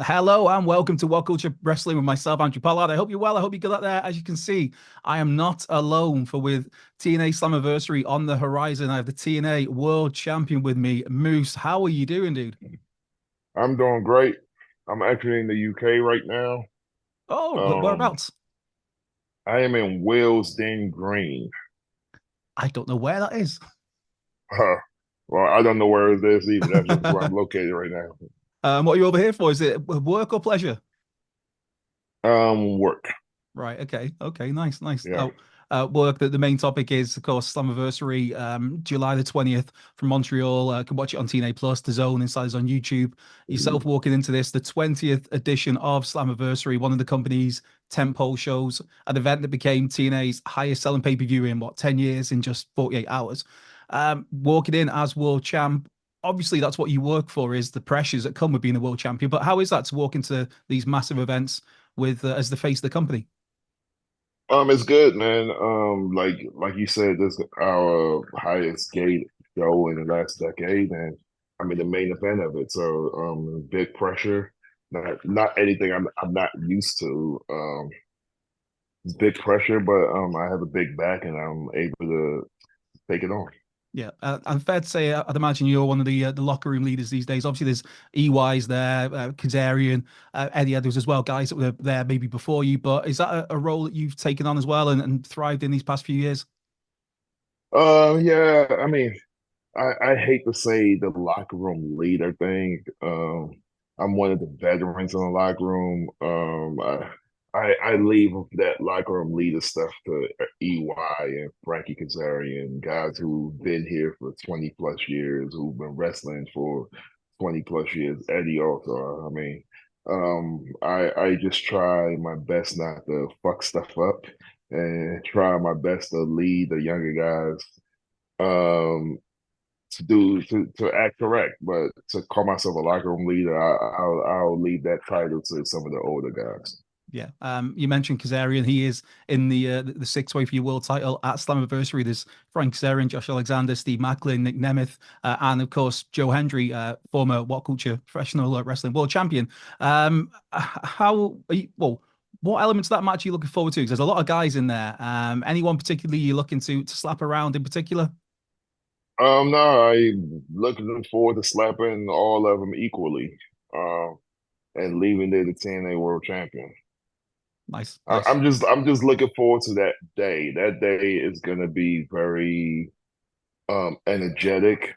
Hello and welcome to WhatCulture Wrestling with myself, Andrew Pollard. I hope you're well. I hope you got that there. As you can see, I am not alone for with TNA Slammiversary on the horizon. I have the TNA World Champion with me, Moose. How are you doing, dude? I'm doing great. I'm actually in the UK right now. Oh, Um, whereabouts? I am in Willesden Green. I don't know where that is. Well, I don't know where it is either. That's just where I'm located right now. What are you over here for? Is it work or pleasure? Work. Right. Okay. Okay. Nice. Nice. Yeah. Oh, work. That the main topic is, of course, Slammiversary, July the 20th from Montreal. Can watch it on TNA Plus, the Zone, Insiders on YouTube. Yourself walking into this, the 20th edition of Slammiversary, one of the company's tentpole shows, an event that became TNA's highest selling pay-per-view in 10 years in just 48 hours. Walking in as world champ. Obviously, that's what you work for, is the pressures that come with being a world champion. But how is that to walk into these massive events with as the face of the company? It's good, man. Like you said, this is our highest gate show in the last decade, and I mean the main event of it. So, big pressure. Not anything I'm not used to. It's big pressure, but I have a big back and I'm able to take it on. Yeah, and fair to say, I'd imagine you're one of the locker room leaders these days. Obviously, there's EY's there, Kazarian, Eddie Edwards as well, guys that were there maybe before you. But is that a role that you've taken on as well and thrived in these past few years? Yeah, I mean, I hate to say the locker room leader thing. I'm one of the veterans in the locker room. I leave that locker room leader stuff to EY and Frankie Kazarian, guys who've been here for 20 plus years, who've been wrestling for 20 plus years. Eddie also. I mean, I just try my best not to fuck stuff up and try my best to lead the younger guys to act correct, but to call myself a locker room leader, I'll leave that title to some of the older guys. Yeah. You mentioned Kazarian. He is in the six way for your world title at Slammiversary. There's Frank Kazarian, Josh Alexander, Steve Macklin, Nick Nemeth, and of course Joe Hendry, former WhatCulture professional wrestling world champion. How well? What elements of that match are you looking forward to? Because there's a lot of guys in there. Anyone particularly you're looking to slap around in particular? No, I'm looking forward to slapping all of them equally, and leaving there the TNA World Champion. Nice, I, nice. I'm just looking forward to that day. That day is gonna be very energetic.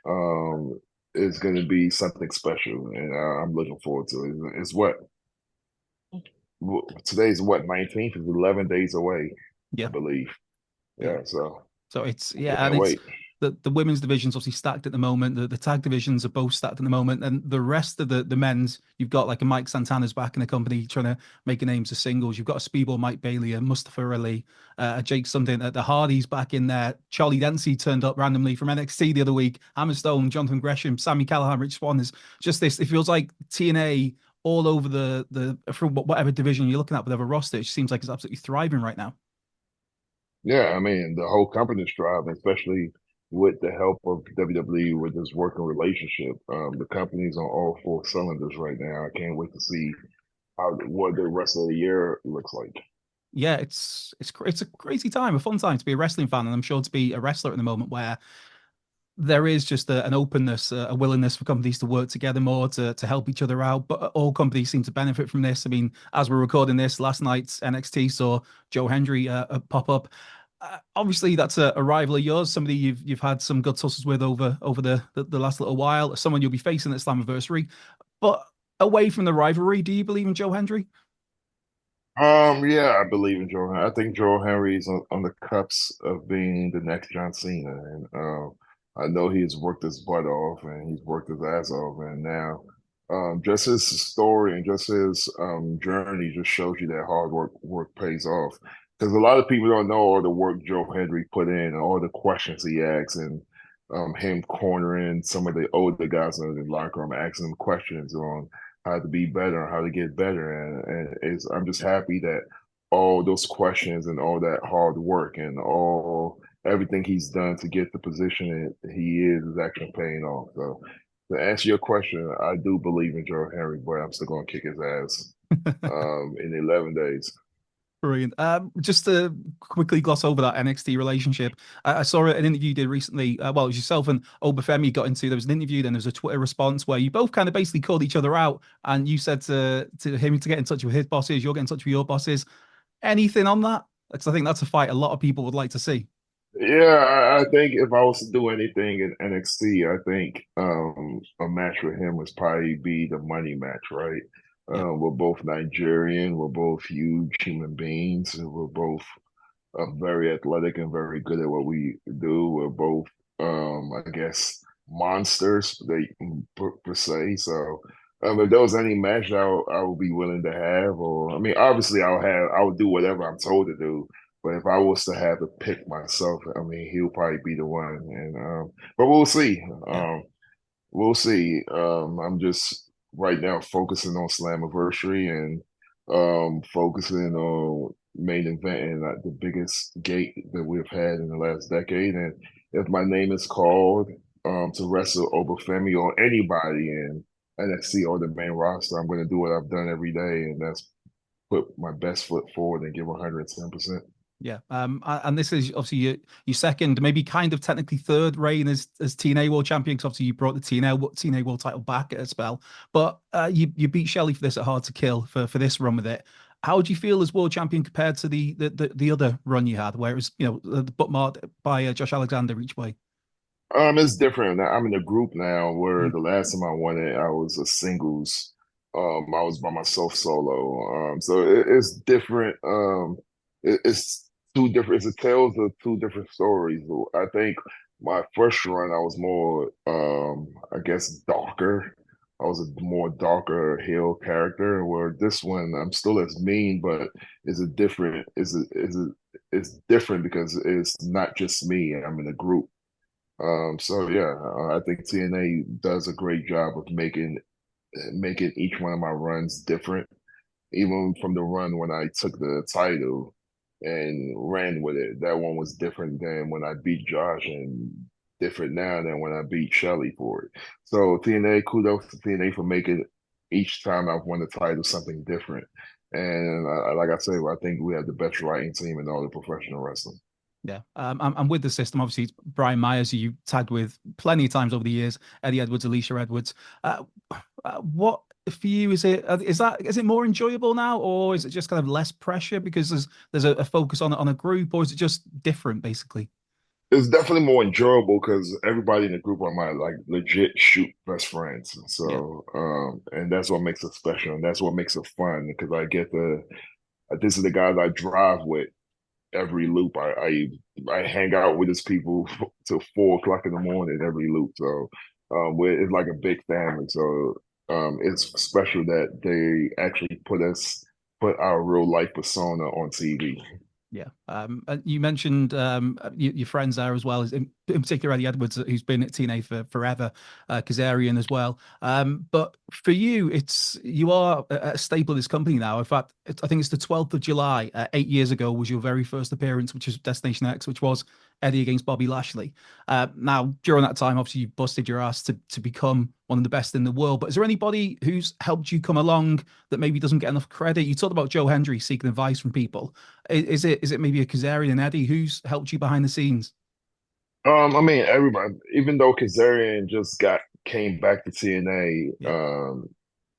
It's gonna be something special, and I'm looking forward to it. It's what today's what 19th is 11 days away, I Yeah, believe. yeah. Yeah, so So it's I yeah, and can't it's wait. the women's division's obviously stacked at the moment. The tag divisions are both stacked at the moment, and the rest of the men's, you've got like a Mike Santana's back in the company trying to make a name to singles. You've got a Speedball Mike Bailey, a Mustafa Ali, a Jake something. The Hardys back in there. Charlie Dempsey turned up randomly from NXT the other week. Hammer Stone, Jonathan Gresham, Sammy Callahan, Rich Swann. Is just this. It feels like TNA all over the from whatever division you're looking at, whatever roster. It seems like it's absolutely thriving right now. Yeah, I mean the whole company's thriving, especially with the help of WWE with this working relationship. The company's on all four cylinders right now. I can't wait to see how what the rest of the year looks like. Yeah, it's a crazy time, a fun time to be a wrestling fan, and I'm sure to be a wrestler at the moment where there is just an openness, a willingness for companies to work together more to help each other out. But all companies seem to benefit from this. I mean, as we're recording this, last night's NXT saw Joe Hendry pop up. Obviously, that's a rival of yours, somebody you've had some good tussles with over the last little while, someone you'll be facing at Slammiversary. But away from the rivalry, do you believe in Joe Hendry? Yeah, I believe in Joe. I think Joe Henry is on the cusp of being the next John Cena, and I know he's worked his butt off and he's worked his ass off, and now just his story and just his journey just shows you that hard work pays off. Because a lot of people don't know all the work Joe Hendry put in, and all the questions he asks, and him cornering some of the older guys in the locker room, asking them questions on how to be better, how to get better. And I'm just happy that all those questions and all that hard work and all everything he's done to get the position that he is actually paying off. So to answer your question, I do believe in Joe Henry, but I'm still going to kick his ass in 11 days. Brilliant. Just to quickly gloss over that NXT relationship, I saw an interview you did recently. Well, it was yourself and Oba Femi got into. There was an interview, then there was a Twitter response where you both kind of basically called each other out, and you said to him to get in touch with his bosses, you're getting in touch with your bosses. Anything on that? Because I think that's a fight a lot of people would like to see. Yeah, I think if I was to do anything in NXT, I think a match with him would probably be the money match, right? Yeah, We're both Nigerian, we're both huge human beings, and we're both very athletic and very good at what we do. We're both, I guess, monsters, they per se. So, if there was any match I would be willing to have, or I mean, obviously, I would do whatever I'm told to do. But if I was to have to pick myself, I mean, he'll probably be the one. And but we'll see. yeah, We'll see. I'm just right now focusing on Slammiversary and focusing on main event and the biggest gate that we've had in the last decade. And if my name is called to wrestle Oba Femi or anybody in NXT or the main roster, I'm going to do what I've done every day, and that's put my best foot forward and give 110%. yeah. And this is obviously your second, maybe kind of technically third reign as TNA World Champion. Because obviously you brought the TNA World title back at a spell, but you beat Shelley for this at Hard to Kill for this run with it. How do you feel as world champion compared to the other run you had, where it was bookmarked by Josh Alexander each way? It's different. I'm in a group now where the last time I won it, I was a singles. I was by myself solo. So it's different. It's two different. It's a tales of two different stories. I think my first run, I was more, I guess, darker. I was a more darker heel character. Where this one, I'm still as mean, but it's a different. It's different because it's not just me. I'm in a group. So yeah, I think TNA does a great job of making each one of my runs different. Even from the run when I took the title and ran with it, that one was different than when I beat Josh, and different now than when I beat Shelly for it. So TNA, kudos to TNA for making each time I've won the title something different. And like I said, I think we have the best writing team in all the professional wrestling. Yeah, and with the system, obviously, it's Brian Myers, who you tagged with plenty of times over the years, Eddie Edwards, Alicia Edwards. What for you is it more enjoyable now, or is it just kind of less pressure because there's a focus on a group, or is it just different, basically? It's definitely more enjoyable because everybody in the group are my like legit shoot best friends. Yeah, So, and that's what makes it special, and that's what makes it fun because I get the this is the guys I drive with every loop. I hang out with these people till 4 o'clock in the morning every loop. So, it's like a big family. So, it's special that they actually put our real life persona on TV. yeah. And you mentioned your friends there as well, in particular Eddie Edwards, who's been at TNA for forever, Kazarian as well. But for you, you are a staple of this company now. In fact, I think it's the 12th of July. 8 years ago was your very first appearance, which is Destination X, which was Eddie against Bobby Lashley. Now, during that time, obviously, you busted your ass to become one of the best in the world. But is there anybody who's helped you come along that maybe doesn't get enough credit? You talked about Joe Hendry seeking advice from people. Is it maybe a Kazarian and Eddie who's helped you behind the scenes? I mean, everybody, even though Kazarian just got came back to TNA, Yeah,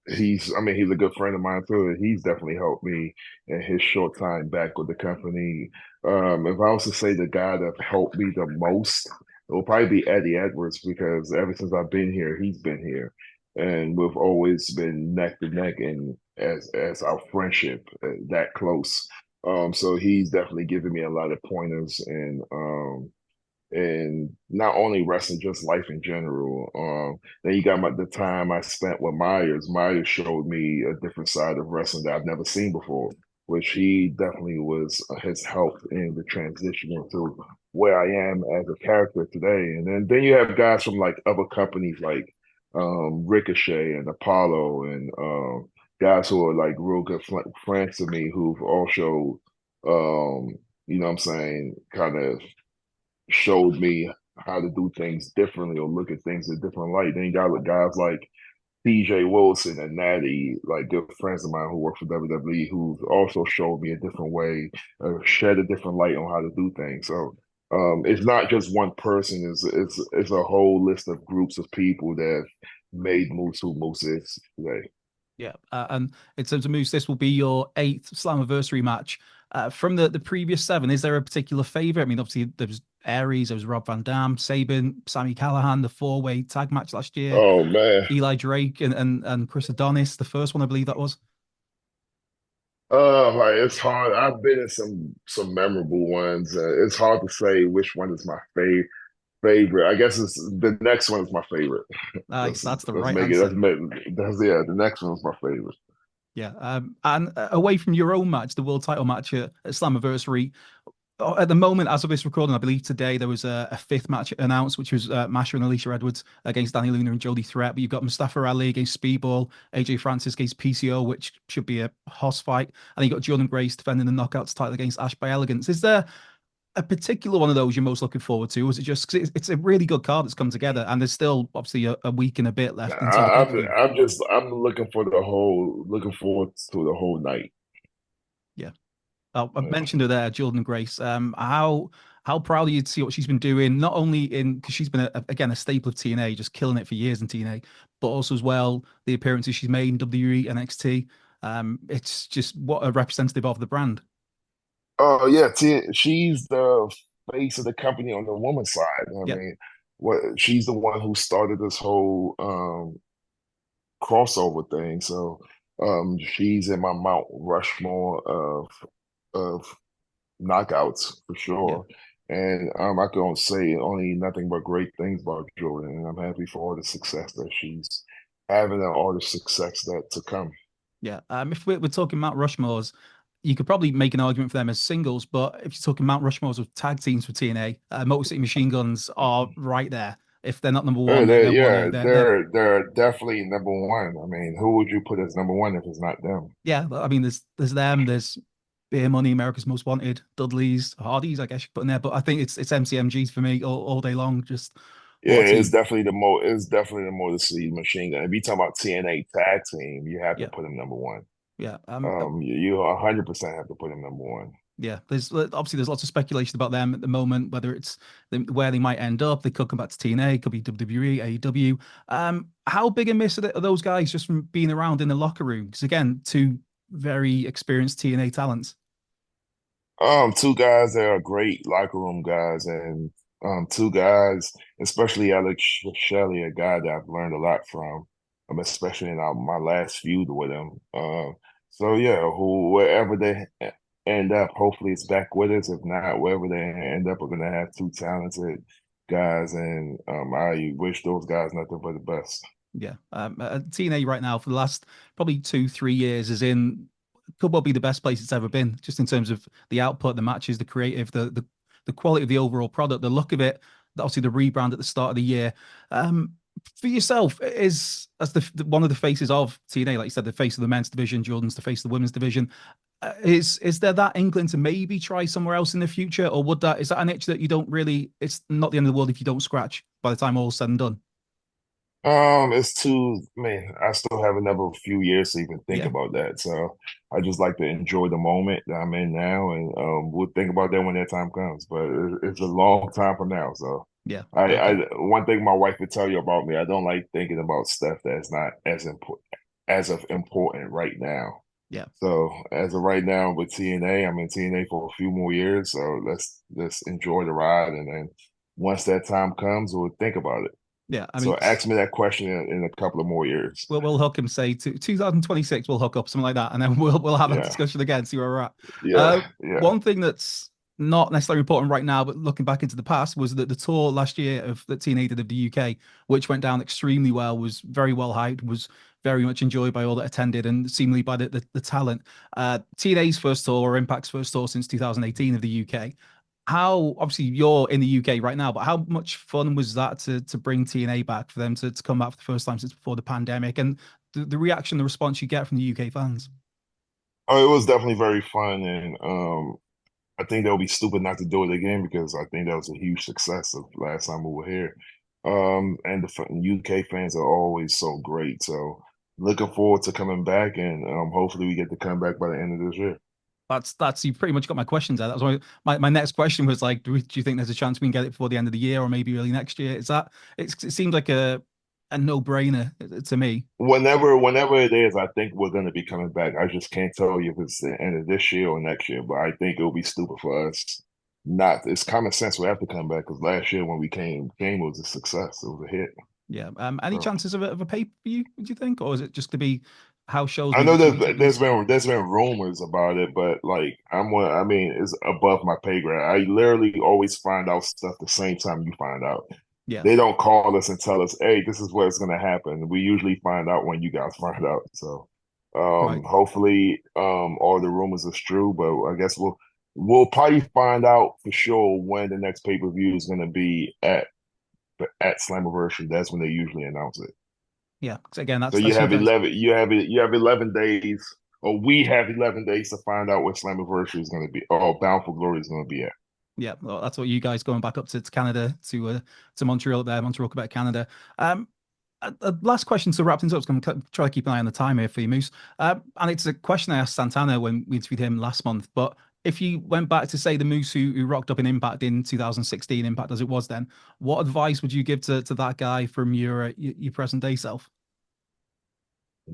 I mean, he's a good friend of mine too. He's definitely helped me in his short time back with the company. If I was to say the guy that helped me the most, it will probably be Eddie Edwards because ever since I've been here, he's been here, and we've always been neck to neck, and as our friendship that close. So he's definitely given me a lot of pointers and not only wrestling, just life in general. Then you got the time I spent with Myers. Myers showed me a different side of wrestling that I've never seen before, which he definitely was has helped in the transition into where I am as a character today. And then you have guys from like other companies like Ricochet and Apollo and guys who are like real good friends to me who've also you know what I'm saying, kind of showed me how to do things differently or look at things in a different light. Then you got guys like TJ Wilson and Natty, like good friends of mine who work for WWE, who also showed me a different way, shed a different light on how to do things. So it's not just one person; it's a whole list of groups of people that have made Moose who Moose is today. Yeah, and in terms of moves, this will be your eighth Slammiversary match. From the previous seven, is there a particular favorite? I mean, obviously there was Aries, there was Rob Van Dam, Sabin, Sammy Callahan, the four-way tag match last year, Oh man, Eli Drake and Chris Adonis, the first one I believe that was. like it's hard. I've been in some memorable ones. It's hard to say which one is my favorite. I guess it's the next one is my favorite. Nice, Let's that's the let's right make it. answer. That's yeah. The next one is my favorite. Yeah, and away from your own match, the world title match at Slammiversary, at the moment, as of this recording, I believe today there was a fifth match announced, which was Masha and Alicia Edwards against Danny Luna and Jody Threat. But you've got Mustafa Ali against Speedball, AJ Francis against PCO, which should be a hoss fight. And you got Jordynne Grace defending the Knockouts title against Ash by Elegance. Is there a particular one of those you're most looking forward to? Or is it just 'cause it's a really good card that's come together and there's still obviously a week and a bit left until the I, I'm pay-per-view? I'm looking forward to the whole night. Yeah. I Yeah. mentioned her there, Jordynne Grace. How proud are you to see what she's been doing? Not only in because she's been again a staple of TNA, just killing it for years in TNA, but also as well the appearances she's made in WWE, NXT. It's just what a representative of the brand. Oh yeah, she's the face of the company on the woman's side. I Yeah, mean, what she's the one who started this whole crossover thing. So she's in my Mount Rushmore of knockouts for yeah. sure. And I can say only nothing but great things about Jordan, and I'm happy for all the success that she's having and all the success that to come. Yeah. If we're talking Mount Rushmores, you could probably make an argument for them as singles, but if you're talking Mount Rushmores with tag teams for TNA, Motor City Machine Guns are right there. If they're not number one, they're one A. Yeah, They're they're definitely number one. I mean, who would you put as number one if it's not them? yeah. I mean, there's them. There's Beer Money, America's Most Wanted, Dudley's, Hardy's. I guess you could put in there, but I think it's MCMGs for me all day long. Just Yeah, what a team. it's definitely the Motor City Machine Gun. If you talk about TNA tag team, you have to Yeah, put them number one. yeah. You 100% have to put them number one. Yeah, there's obviously there's lots of speculation about them at the moment, whether it's where they might end up. They could come back to TNA, could be WWE, AEW. How big a miss are those guys just from being around in the locker room? Because again, two very experienced TNA talents. Two guys that are great locker room guys, and two guys, especially Alex Shelley, a guy that I've learned a lot from, especially in my last feud with him. So yeah, wherever they end up, hopefully it's back with us. If not, wherever they end up, we're gonna have two talented guys, and I wish those guys nothing but the best. Yeah, TNA right now for the last probably 2 3 years is in could well be the best place it's ever been, just in terms of the output, the matches, the creative, the quality of the overall product, the look of it. Obviously, the rebrand at the start of the year. For yourself, is as one of the faces of TNA, like you said, the face of the men's division, Jordan's the face of the women's division. Is there that inkling to maybe try somewhere else in the future, or would that is that an itch that you don't really? It's not the end of the world if you don't scratch by the time all's said and done. It's too, man, I still have another few years to even think Yeah, about that. So I just like to enjoy the moment that I'm in now, and we'll think about that when that time comes. But it's a long time from now. So yeah. one thing my wife would tell you about me, I don't like thinking about stuff that's not as of important right now. Yeah. So as of right now with TNA, I'm in TNA for a few more years. So let's enjoy the ride, and then once that time comes, we'll think about it. Yeah, I mean, So ask me that question in a couple of more years. we'll hook him. Say to 2026, we'll hook up something like that, and then we'll have that Yeah, discussion again. See where we're at. yeah, yeah. One thing that's not necessarily important right now, but looking back into the past, was that the tour last year of that TNA did of the UK, which went down extremely well, was very well hyped, was very much enjoyed by all that attended, and seemingly by the talent. TNA's first tour, or Impact's first tour since 2018 of the UK. How obviously you're in the UK right now, but how much fun was that to bring TNA back for them to come back for the first time since before the pandemic, and the reaction, the response you get from the UK fans? Oh, it was definitely very fun, and I think they'll be stupid not to do it again because I think that was a huge success of last time we were here. And the UK fans are always so great. So looking forward to coming back, and hopefully we get to come back by the end of this year. That's you pretty much got my questions there. That was my next question was like, do you think there's a chance we can get it before the end of the year or maybe early next year? Is that it seems like a no-brainer to me. Whenever it is, I think we're going to be coming back. I just can't tell you if it's the end of this year or next year, but I think it'll be stupid for us not. It's common sense we have to come back because last year when we came was a success. It was a hit. Yeah. Any So chances of a pay-per-view, would you think? Or is it just to be how shows I move know it to weeklies? there's been rumors about it, but like I mean, it's above my pay grade. I literally always find out stuff the same time you find out. Yeah. They don't call us and tell us, "Hey, this is what's going to happen." We usually find out when you guys find out. So, Right. hopefully, all the rumors are true. But I guess we'll probably find out for sure when the next pay per view is going to be at Slammiversary. That's when they usually announce it. Yeah. 'Cause again, So that's you guys. you have 11 days, or we have 11 days to find out what Slammiversary is going to be. Oh, Bound for Glory is going to be at. Yeah, well, that's what you guys going back up to Canada to Montreal up there, Montreal, Quebec, Canada. Um, last question to wrap things up. I'm going to try to keep an eye on the time here for you, Moose. And it's a question I asked Santana when we interviewed him last month. But if you went back to say the Moose who rocked up in Impact in 2016, Impact as it was then, what advice would you give to that guy from your present day self?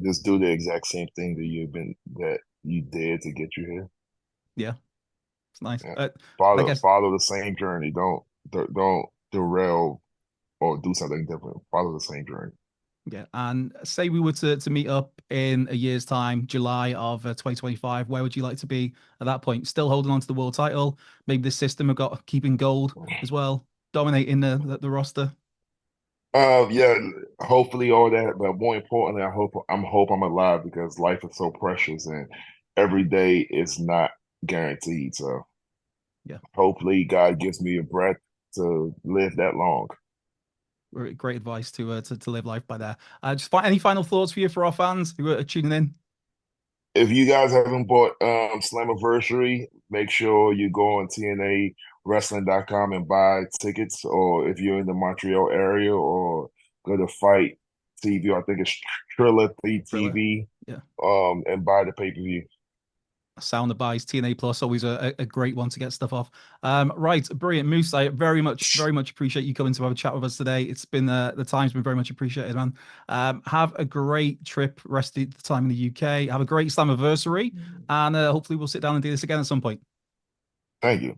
Just do the exact same thing that you did to get you here. Yeah, it's nice. Yeah. I guess Follow the same journey. Don't derail or do something different. Follow the same journey. yeah. And say we were to meet up in a year's time, July of 2025, where would you like to be at that point? Still holding on to the world title? Maybe the system have got keeping gold as well, dominating the roster. Yeah, hopefully all that, but more importantly, I hope I'm alive because life is so precious and every day is not guaranteed. So Yeah, hopefully God gives me a breath to live that long. great advice to live life by there. Just any final thoughts for you for our fans who are tuning in? If you guys haven't bought Slammiversary, make sure you go on TNA Wrestling.com and buy tickets. Or if you're in the Montreal area, or go to Fight TV, I think it's Trilla Thriller. TV, Yeah. and buy the pay-per-view. Sound buys TNA Plus, always a great one to get stuff off. Right, brilliant, Moose. I very much appreciate you coming to have a chat with us today. It's been the time's been very much appreciated, man. Have a great trip, rest of the time in the UK. Have a great Slammiversary, and hopefully we'll sit down and do this again at some point. Thank you.